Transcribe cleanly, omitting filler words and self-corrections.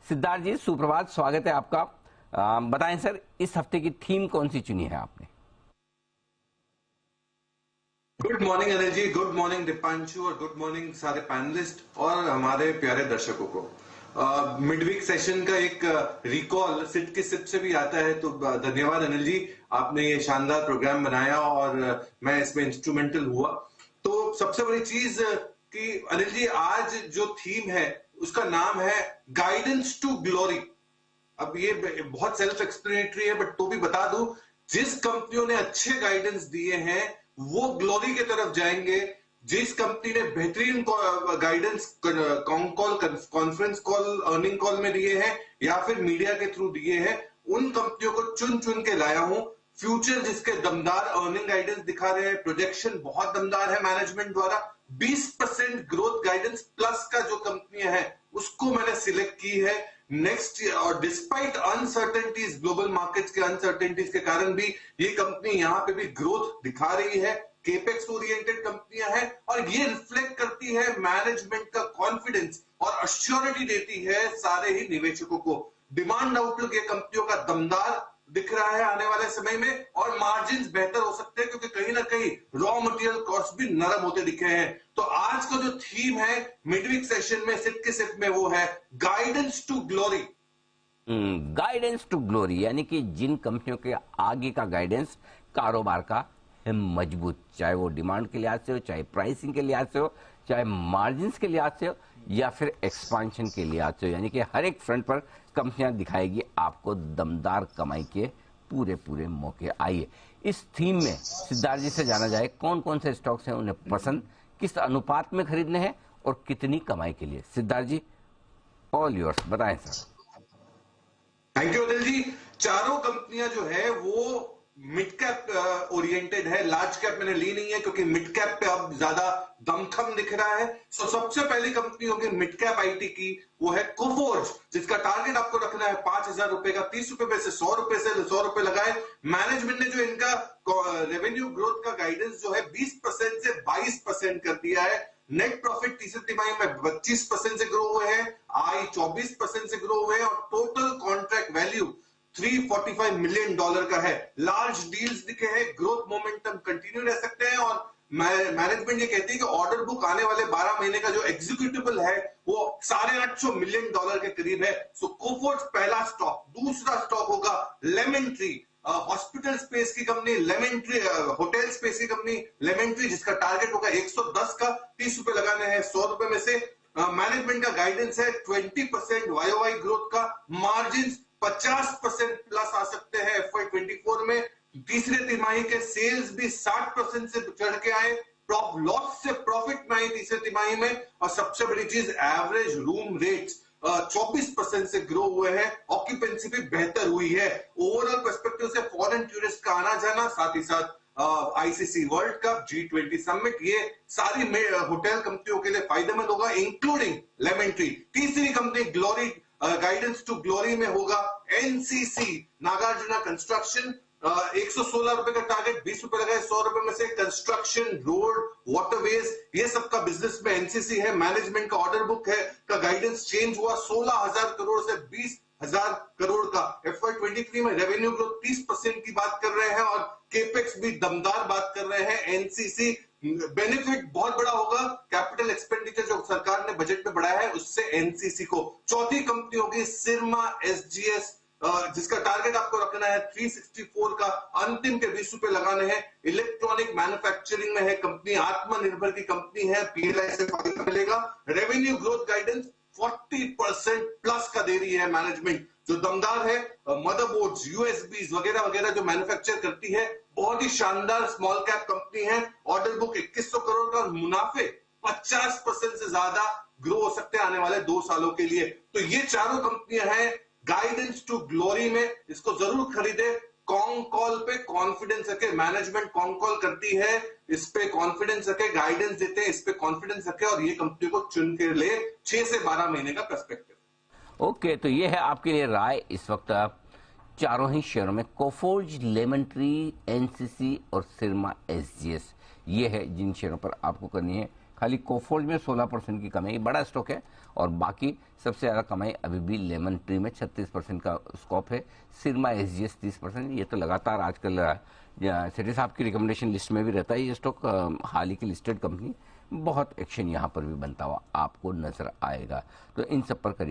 सिद्धार्थ जी, सुप्रभात, स्वागत है आपका। बताएं सर, इस हफ्ते की थीम कौन सी चुनी है आपने? Good morning Anil ji, good morning Deepanshu और गुड मॉर्निंग सारे पैनलिस्ट और हमारे प्यारे दर्शकों को। मिडवीक सेशन का एक रिकॉल सिट की सिप से भी आता है, तो धन्यवाद अनिल जी, आपने ये शानदार प्रोग्राम बनाया और मैं इसमें इंस्ट्रूमेंटल हुआ। तो सबसे बड़ी चीज कि अनिल जी, आज जो थीम है उसका नाम है गाइडेंस टू ग्लोरी। अब ये बहुत सेल्फ एक्सप्लेनेटरी है, बट तो भी बता दूं, जिस कंपनियों ने अच्छे गाइडेंस दिए हैं वो ग्लोरी की तरफ जाएंगे। जिस कंपनी ने बेहतरीन guidance conference call, earning call में दिए हैं या फिर मीडिया के थ्रू दिए हैं, उन कंपनियों को चुन चुन के लाया हूं। फ्यूचर जिसके दमदार अर्निंग गाइडेंस दिखा रहे हैं, प्रोजेक्शन बहुत दमदार है मैनेजमेंट द्वारा, 20% ग्रोथ गाइडेंस प्लस का जो कंपनियां है उसको मैंने सिलेक्ट की है नेक्स्ट ईयर। और डिस्पाइट अनसर्टेनिटीज, ग्लोबल मार्केट्स के अनसर्टेनिटीज के कारण भी ये कंपनी यहां पे भी ग्रोथ दिखा रही है। केपेक्स ओरिएंटेड कंपनियां हैं और ये रिफ्लेक्ट करती है मैनेजमेंट का कॉन्फिडेंस और अश्योरिटी देती है सारे ही निवेशकों को। डिमांड आउटलुक ये कंपनियों का दमदार दिख रहा है आने वाले समय में, और मार्जिन बेहतर हो सकते हैं क्योंकि कहीं ना कहीं रॉ मटेरियल कॉस्ट भी नरम होते दिखे हैं। तो आज का जो थीम है मिडवीक सेशन में सिट के सिट में वो है guidance to glory. Guidance to glory, यानी कि जिन कंपनियों के आगे का गाइडेंस कारोबार का है मजबूत, चाहे वो डिमांड के लिहाज से हो, चाहे प्राइसिंग के लिहाज से हो, चाहे मार्जिन के लिहाज से हो या फिर एक्सपांशन के लिहाज से हो, यानी कि हर एक फ्रंट पर कंपनियां दिखाएगी आपको दमदार कमाई के पूरे पूरे मौके। आइए इस थीम में सिद्धार्थ जी से जाना जाए कौन कौन से स्टॉक्स हैं उन्हें पसंद, किस अनुपात में खरीदने हैं और कितनी कमाई के लिए। सिद्धार्थ जी, ऑल योर्स, बताएं sir. Thank you Anil ji. चारों कंपनियां जो है वो मिड कैप ओरिएंटेड है, लार्ज कैप मैंने ली नहीं है क्योंकि मिड कैप पे अब ज्यादा दमखम दिख रहा है। सो सबसे पहली कंपनी होगी मिड कैप आईटी की, वो है कोफोर्ज, जिसका टारगेट आपको रखना है 5,000 रुपए का। 30 रुपए में से 100 रुपए से 100 रुपए लगाए। मैनेजमेंट ने जो इनका रेवेन्यू ग्रोथ का गाइडेंस जो है 20% से 22% कर दिया है। नेट प्रॉफिट तीसरी तिमाही में 25% से ग्रो हुए हैं, आय 24% से ग्रो हुए हैं और टोटल कॉन्ट्रैक्ट वैल्यू $345 मिलियन का है। लार्ज डील्स दिखे हैं, ग्रोथ मोमेंटम कंटिन्यू रह सकते हैं और मैनेजमेंट ये कहती है कि ऑर्डर बुक आने वाले 12 महीने का जो एग्जीक्यूटिबल है वो $850 मिलियन के करीब है। सो कोफोर्ज पहला स्टॉक। दूसरा स्टॉक होगा लेमन ट्री, हॉस्पिटल स्पेस की company lemon tree, hotel space की कंपनी लेमन ट्री, जिसका टारगेट होगा 110 का। 30 रुपए लगाने हैं 100 रुपए में से। मैनेजमेंट का गाइडेंस है 20% वाईओवाई ग्रोथ का। मार्जिन 50% प्लस आ सकते हैं FY24 में। तीसरे तिमाही के सेल्स भी 60% से चढ़ के आए। लॉस से प्रॉफिट में आई तीसरे तिमाही में। और सबसे बड़ी चीज, एवरेज रूम रेट्स 24% से ग्रो हुए हैं। ऑक्यूपेंसी भी बेहतर हुई है। ओवरऑल पर्सपेक्टिव से फॉरेन टूरिस्ट का आना जाना, साथ ही साथ ICC world cup, G20 summit, ये सारी होटल कंपनियों के लिए फायदेमंद होगा, इंक्लूडिंग लेमन ट्री। तीसरी company glory, guidance to glory में होगा एनसीसी, नागार्जुना कंस्ट्रक्शन। 116 रुपए का टारगेट, 20 रुपए लगाए 100 रुपए में से। कंस्ट्रक्शन, रोड, वाटरवेज, ये सब का बिजनेस में एनसीसी है। मैनेजमेंट का ऑर्डर बुक है का गाइडेंस चेंज हुआ 16,000 करोड़ से 20,000 करोड़ का। FY23 में रेवेन्यू ग्रोथ 30% की बात कर रहे हैं और केपेक्स भी दमदार बात कर रहे हैं। एनसीसी बेनिफिट बहुत बड़ा होगा, कैपिटल एक्सपेंडिचर जो सरकार ने बजट में बढ़ाया है उससे एनसीसी को। चौथी कंपनी होगी सिरमा एसजीएस, जिसका टारगेट आपको रखना है 364 का। अंतिम के 20 रुपए लगाने हैं। इलेक्ट्रॉनिक मैन्युफैक्चरिंग में है कंपनी, आत्मनिर्भर की कंपनी है, पीएलआई से फायदा मिलेगा। रेवेन्यू ग्रोथ गाइडेंस 40% प्लस का दे रही है मैनेजमेंट, जो दमदार है। मदरबोर्ड्स, यूएसबीज वगैरह वगैरह जो मैन्युफैक्चर करती है, बहुत ही शानदार स्मॉल कैप कंपनी है। ऑर्डर बुक 2100 करोड़ का, मुनाफे 50% से ज्यादा ग्रो हो सकते हैं आने वाले 2 सालों के लिए। तो ये चारों कंपनियां हैं गाइडेंस टू ग्लोरी में, इसको जरूर खरीदे। कॉन कॉल पे कॉन्फिडेंस रखे, मैनेजमेंट कॉन कॉल करती है, इस पे कॉन्फिडेंस रखे, गाइडेंस देते हैं, इस पे कॉन्फिडेंस रखे और ये कंपनी को चुन के ले 6 से 12 महीने का पर्सपेक्टिव। ओके, तो ये है आपके लिए राय इस वक्त चारों ही शेयरों में, कोफोर्ज, लेमन ट्री, एनसीसी और सिरमा एसजीएस। ये है जिन शेयरों पर आपको करनी है खाली कोफोर्ज में 16% की कमाई, बड़ा स्टॉक है। और बाकी सबसे ज्यादा कमाई अभी भी लेमन ट्री में 36% का स्कोप है। सिरमा एसजीएस 30%। ये तो लगातार आजकल सेठी साहब की रिकमेंडेशन लिस्ट में भी रहता है ये स्टॉक, हाल ही की लिस्टेड कंपनी। बहुत एक्शन यहाँ पर भी बनता हुआ आपको नजर आएगा। तो इन सब पर करिए